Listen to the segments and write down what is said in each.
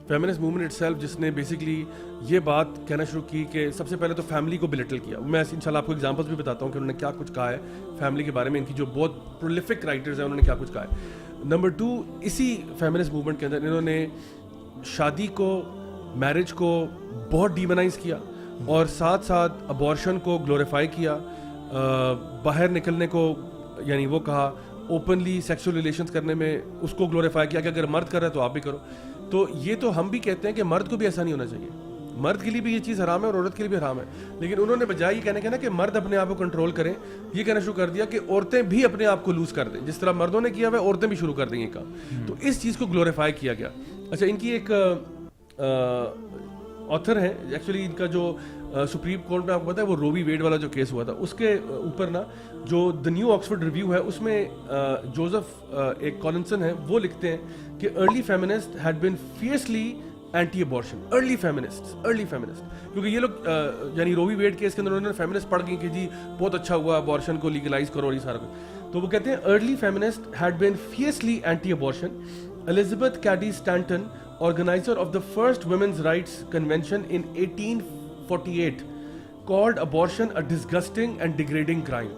Feminist movement it self جس نے basically یہ بات کہنا شروع کی کہ سب سے پہلے تو فیملی کو بلٹل کیا. میں انشاءاللہ آپ کو ایگزامپلس بھی بتاتا ہوں کہ انہوں نے کیا کچھ کہا ہے فیملی کے بارے میں. ان کی جو بہت پرولیفک رائٹرز ہیں انہوں نے کیا کچھ کہا ہے. نمبر 2, اسی فیمنسٹ موومنٹ کے اندر انہوں نے شادی کو, میرج کو بہت ڈیمونائز کیا اور ساتھ ساتھ ابارشن کو گلوریفائی کیا. باہر نکلنے کو یعنی وہ کہا اوپنلی سیکسول ریلیشنز کرنے میں اس کو گلوریفائی کیا کہ اگر مرد کر رہا ہے تو آپ بھی کرو. تو یہ تو ہم بھی کہتے ہیں کہ مرد کو بھی ایسا نہیں ہونا چاہیے, مرد کے لیے بھی یہ چیز حرام ہے اور عورت کے لیے بھی حرام ہے. لیکن انہوں نے بجائے یہ کہنے کے نا کہ مرد اپنے آپ کو کنٹرول کریں, یہ کہنا شروع کر دیا کہ عورتیں بھی اپنے آپ کو لوز کر دیں. جس طرح مردوں نے کیا ہوا ہے عورتیں بھی شروع کر دیں یہ کام. تو اس چیز کو گلوریفائی کیا گیا. اچھا, ان کی ایک آتھر ہیں ایکچولی, ان کا جو سپریم کورٹ میں آپ کو پتا ہے وہ رووی ویڈ والا جو کیس ہوا تھا اس کے اوپر نا جو دا نیو آکسفورڈ ریویو ہے اس میں جوزف ایک کالنسن ہے وہ لکھتے ہیں کہ early feminist had been fiercely anti abortion. Early feminist کیونکہ یہ لوگ یعنی رووی ویڈ کیس کے اندر انہوں نے فیمنسٹ پڑھ گئی کہ جی بہت اچھا ہوا ابارشن کو لیگلائز کرو اور یہ سارا کچھ. تو وہ کہتے ہیں early feminist had been fiercely anti abortion. Elizabeth Cady Stanton, organizer of the first women's rights convention in 1848, called abortion a disgusting and degrading crime.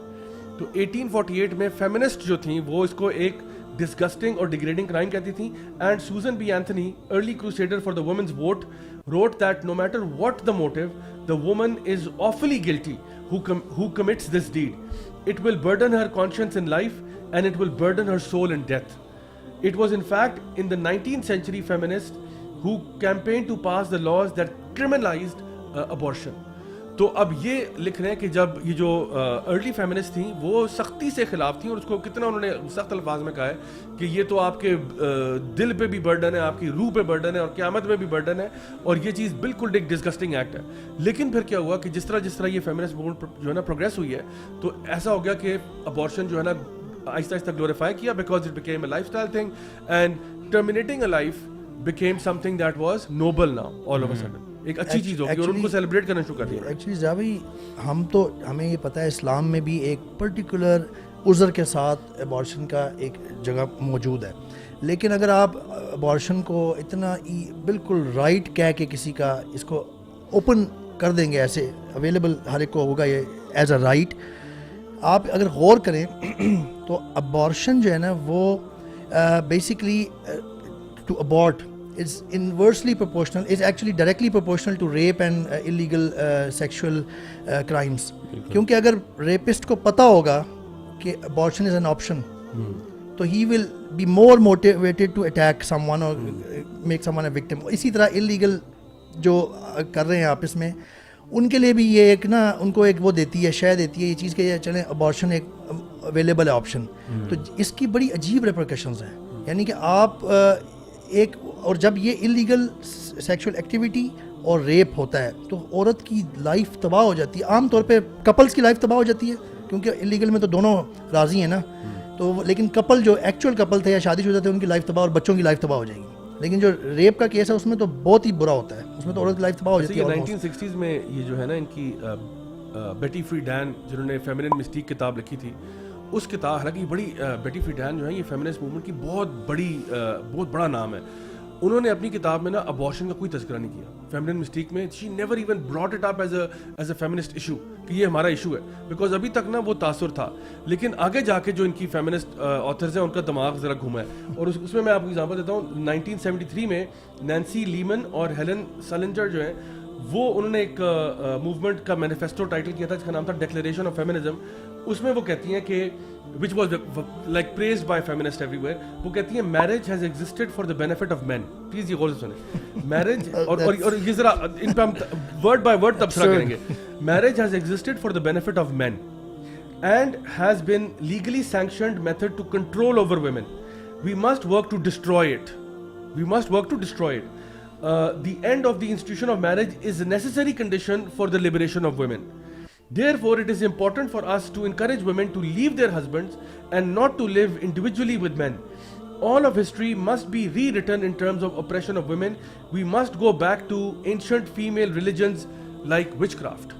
تو 1848 میں feminist جو تھیں وہ اس کو ایک disgusting اور degrading crime کہتی تھیں. And Susan B. Anthony, early crusader for the women's vote, wrote that no matter what the motive, the woman is awfully guilty who commits this deed. It will burden her conscience in life and it will burden her soul in death. It was in fact in the 19th century feminists who campaigned to pass the laws that criminalized abortion. تو اب یہ لکھ رہے ہیں کہ جب یہ جو ارلی فیمنسٹ تھیں وہ سختی سے خلاف تھیں اور اس کو کتنا انہوں نے سخت الفاظ میں کہا ہے کہ یہ تو آپ کے دل پہ بھی برڈن ہے, آپ کی روح پہ برڈن ہے اور قیامت میں بھی برڈن ہے اور یہ چیز بالکل ایک ڈسگسٹنگ ایکٹ ہے. لیکن پھر کیا ہوا کہ جس طرح یہ فیمنسٹ موومنٹ جو ہے نا پروگریس ہوئی ہے تو ایسا ہو گیا کہ ابارشن جو ہے نا آہستہ آہستہ گلوریفائی کیا because it became a life style thing and terminating a life became some thing that was Nobel now all of a sudden. ایک اچھی چیز ہوگی اور ان کو سیلیبریٹ کرنا شروع کر دیا. ایکچولی جاوی ہمیں یہ پتہ ہے اسلام میں بھی ایک پرٹیکولر عذر کے ساتھ ابارشن کا ایک جگہ موجود ہے. لیکن اگر آپ ابارشن کو اتنا بالکل رائٹ کہہ کے کسی کا اس کو اوپن کر دیں گے, ایسے اویلیبل ہر ایک کو ہوگا یہ ایز اے رائٹ, آپ اگر غور کریں تو ابارشن جو ہے نا وہ basically to abort is inversely proportional, is actually directly proportional to rape and illegal sexual crimes. کیونکہ اگر ریپسٹ کو پتہ ہوگا کہ abortion is an option تو he will be more motivated to attack someone or make someone a victim. اسی طرح illegal جو کر رہے ہیں آپس میں ان کے لیے بھی یہ ایک نا ان کو ایک وہ دیتی ہے, شے دیتی ہے یہ چیز کہ چلیں abortion ایک اویلیبل ہے آپشن. تو اس کی بڑی عجیب ریپرکشنز ہیں, یعنی کہ آپ ایک اور جب یہ انلیگل سیکشول ایکٹیویٹی اور ریپ ہوتا ہے تو عورت کی لائف تباہ ہو جاتی ہے. عام طور پہ کپلز کی لائف تباہ ہو جاتی ہے کیونکہ انلیگل میں تو دونوں راضی ہیں نا, تو لیکن کپل جو ایکچوئل کپل تھے یا شادی شدہ تھے ان کی لائف تباہ اور بچوں کی لائف تباہ ہو جائے گی. لیکن جو ریپ کا کیس ہے اس میں تو بہت ہی برا ہوتا ہے, اس میں تو عورت کی لائف تباہ ہو جاتی ہے. 1960s میں یہ جو ہے نا ان کی بیٹی فریڈان جنہوں نے فیمنن مسٹیک کتاب لکھی تھی, اس کتاب حالانکہ بڑی بیٹی فریڈان جو ہے یہ فیمنسٹ موومنٹ کی بہت بڑا نام ہے. انہوں نے اپنی کتاب میں نا ابارشن کا کوئی تذکرہ نہیں کیا فیمنن مسٹیک میں. She never even brought it up as a feminist issue کہ یہ ہمارا ایشو ہے, بیکاز ابھی تک نا وہ تاثر تھا. لیکن آگے جا کے جو ان کی فیمنسٹ آتھرز ہیں ان کا دماغ ذرا گھوما ہے, اور اس میں آپ کو ایگزامپل دیتا ہوں. 1973 میں نینسی لیمن اور ہیلن سلنجر جو ہیں وہ انہوں نے ایک موومنٹ کا مینیفیسٹو ٹائٹل کیا تھا جس کا نام تھا ڈیکلیریشن آف فیمنزم. اس میں وہ کہتی ہیں کہ which was like praised by feminists everywhere. وہ کہتی ہیں marriage has existed for the benefit of men. please یہ غور سے سنیں. marriage اور یہ ذرا ان پہ ہم word by word تبصرہ کریں گے. marriage has existed for the benefit of men and has been legally sanctioned method to control over women. we must work to destroy it. The end of the institution of marriage is a necessary condition for the liberation of women. Therefore, it is important for us to encourage women to leave their husbands and not to live individually with men. All of history must be rewritten in terms of oppression of women. We must go back to ancient female religions like witchcraft.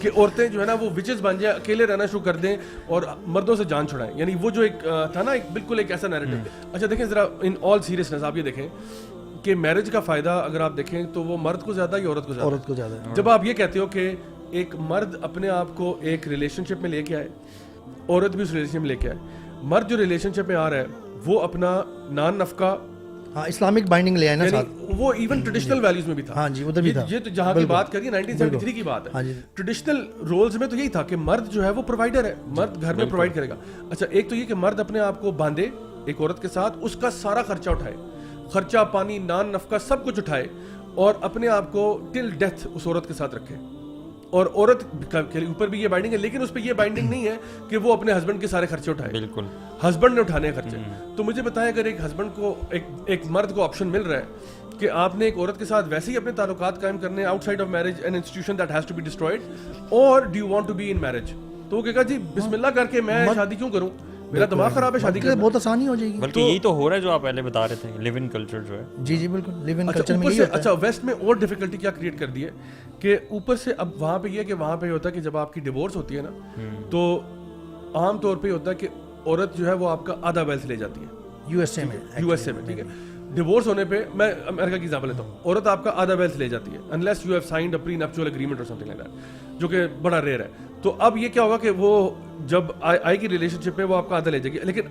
کہ عورتیں جو ہے نا وہ وچز بن جائیں, اکیلے رہنا شروع کر دیں اور مردوں سے جان چھڑائیں. یعنی وہ جو ایک تھا نا, ایک بالکل ایک ایسا نیریٹو. اچھا دیکھیں ذرا ان آل سیریسنس آپ یہ دیکھیں کہ میرج کا فائدہ اگر آپ دیکھیں تو وہ مرد کو زیادہ یا عورت کو زیادہ؟ عورت کو زیادہ. جب آپ یہ کہتے ہو کہ ایک مرد اپنے آپ کو ایک ریلیشن شپ میں لے کے آئے, عورت بھی اس ریلیشن شپ میں لے کے آئے, مرد جو ریلیشن شپ میں آ رہا ہے وہ اپنا نان نفقہ, ہاں اسلامک بائنڈنگ لے آئے نا ساتھ, وہ ایون ٹریڈیشنل ویلیوز میں بھی تھا. ہاں جی ادھر بھی تھا. یہ تو جہاں کی بات کریے 1973 کی بات ہے, ٹریڈیشنل رولز میں تو یہی تھا کہ مرد جو ہے وہ پرووائڈر ہے, مرد گھر میں پرووائڈ کرے گا. اچھا ایک تو یہ کہ مرد اپنے آپ کو باندھے ایک عورت کے ساتھ, اس کا سارا خرچہ اٹھائے, خرچہ پانی نان نفقہ سب کچھ اٹھائے, اور اپنے آپ کو ٹل ڈیتھ اس عورت کے ساتھ رکھے. اور عورت کے اوپر بھی یہ بائنڈنگ ہے, لیکن اس پہ یہ بائنڈنگ نہیں ہے کہ وہ اپنے ہسبینڈ کے سارے خرچے اٹھائے. بالکل ہسبینڈ نے اٹھانے خرچے. تو مجھے بتائیں اگر ایک ہسبینڈ کو ایک مرد کو آپشن مل رہا ہے کہ آپ نے ایک عورت کے ساتھ ویسے ہی اپنے تعلقات قائم کرنے outside of marriage an institution that has to be destroyed, اور do you want to be in marriage, تو وہ کہے گا جی بسم اللہ کر کے میں شادی کیوں کروں, میرا دماغ خراب ہے شادی کرنا. بہت آسانی ہو جائے گی. بلکہ یہی تو ہو رہا ہے جو آپ پہلے بتا رہے تھے, لیو ان کلچر جو ہے. جی جی بالکل, لیو ان کلچر میں یہی ہوتا ہے. اچھا ویسٹ میں اور ڈیفیکلٹی کیا کریٹ کر دی ہے کہ اوپر سے اب وہاں پہ یہ کہ وہاں پہ یہ ہوتا ہے کہ جب آپ کی ڈیورس ہوتی ہے نا, تو عام طور پہ ہوتا ہے کہ عورت جو ہے وہ آپ کا آدھا ویلتھ لے جاتی ہے. یو ایس اے میں ٹھیک ہے, ڈیورس ہونے پہ میں امریکہ کی ایگزامپل لیتا ہوں, عورت آپ کا آدھا ویلتھ لے جاتی ہے unless you have signed a prenuptial agreement or something like that, جو کہ بڑا ریئر ہے. تو اب یہ کیا ہوگا کہ وہ جب آئے گی ریلیشن شپ میں وہ آپ کا آدھا لے جائے گی, لیکن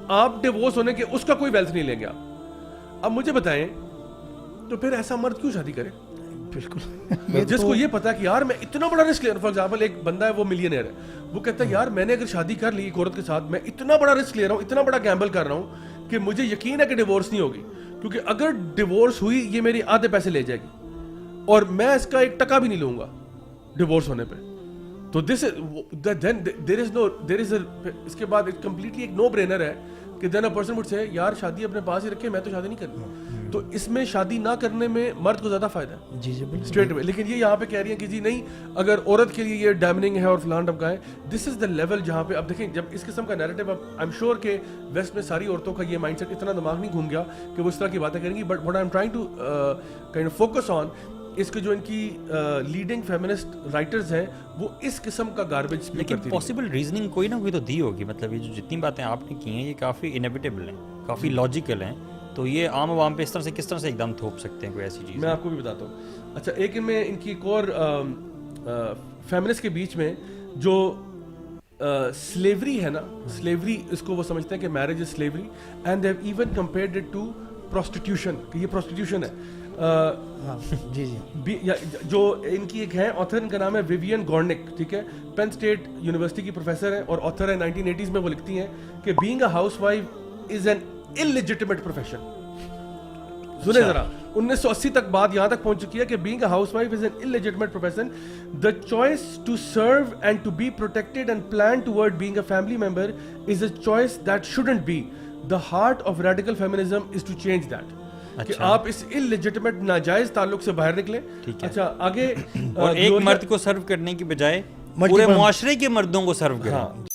آپ ڈیورس ہونے کے اس کا کوئی ویلتھ نہیں لیں گے آپ. اب مجھے بتائیں تو پھر ایسا مرد کیوں شادی کرے؟ بالکل جس کو یہ پتا کہ یار میں اتنا بڑا رسک لے رہا ہوں. فار ایگزامپل ایک بندہ ہے وہ ملینئر ہے, وہ کہتا ہے یار میں نے اگر شادی کر لی ایک عورت کے ساتھ, میں اتنا بڑا رسک لے رہا ہوں, اتنا بڑا گیمبل کر رہا ہوں کہ مجھے یقین ہے کہ ڈیورس نہیں ہوگی, کیونکہ اگر ڈیورس ہوئی یہ میری آدھے پیسے لے جائے گی اور میں اس کا ایک ٹکا بھی نہیں لوں گا ڈیورس ہونے پہ. تو دس دیر از اس کے بعد کمپلیٹلی ایک نو برینر ہے کہ دین اے پرسن وڈ سے یار شادی اپنے پاس ہی رکھے, میں تو شادی نہیں کرنی. تو اس میں شادی نہ کرنے میں مرد کو زیادہ فائدہ ہے. جی جی بالکل اسٹریٹ اوے. لیکن یہ یہاں پہ کہہ رہی ہیں کہ جی نہیں, اگر عورت کے لیے یہ ڈیمننگ ہے اور فلان ڈمکا ہے, دس از دا لیول جہاں پہ اب دیکھیں جب اس قسم کا نیریٹو, اب آئی ایم شیور کہ ویسٹ میں ساری عورتوں کا یہ مائنڈ سیٹ اتنا دماغ نہیں گھوم گیا کہ وہ اس طرح کی باتیں کریں گی. But what I am trying to kind of focus on اس کے جو ان کی لیڈنگ فیمنسٹ رائٹرز ہیں وہ اس قسم کا گاربیج اسپیو کرتی ہیں. لیکن پاسبل ریزننگ کوئی نہ کوئی تو دی ہوگی. مطلب یہ جو جتنی باتیں آپ نے کی ہیں یہ کافی انیویٹیبل ہیں, کافی لاجیکل ہیں. تو یہ عام عوام پہ اس طرح سے کس طرح سے ایک دم تھوپ سکتے ہیں کوئی ایسی چیز؟ میں آپ کو بھی بتاتا ہوں. اچھا ایک ان میں ان کی ایک اور فیمنسٹ کے بیچ میں جو سلیوری ہے نا, سلیوری اس کو وہ سمجھتے ہیں کہ marriage is slavery, and they have even compared it to prostitution, کہ یہ پروسٹیٹیوشن ہے. جی جی جو ان کی ایک ہے آتھر, ان کا نام ہے ویوین گورنک, ٹھیک ہے, پین اسٹیٹ یونیورسٹی کی پروفیسر ہے اور آتھر ہے. 1980s میں وہ لکھتی ہیں کہ being a house wife is an illegitimate profession. سنیں ذرا, 1980 تک بات یہاں تک پہنچ چکی ہے کہ being a housewife is an illegitimate profession. The choice to serve and to be protected and plan toward being a family member is a choice that shouldn't be. The heart of radical feminism is to change that. کہ آپ اس illegitimate ناجائز تعلق سے باہر نکلیں. اچھا آگے اور ایک مرد کو سرو کرنے کی بجائے پورے معاشرے کے مردوں کو سرو کریں.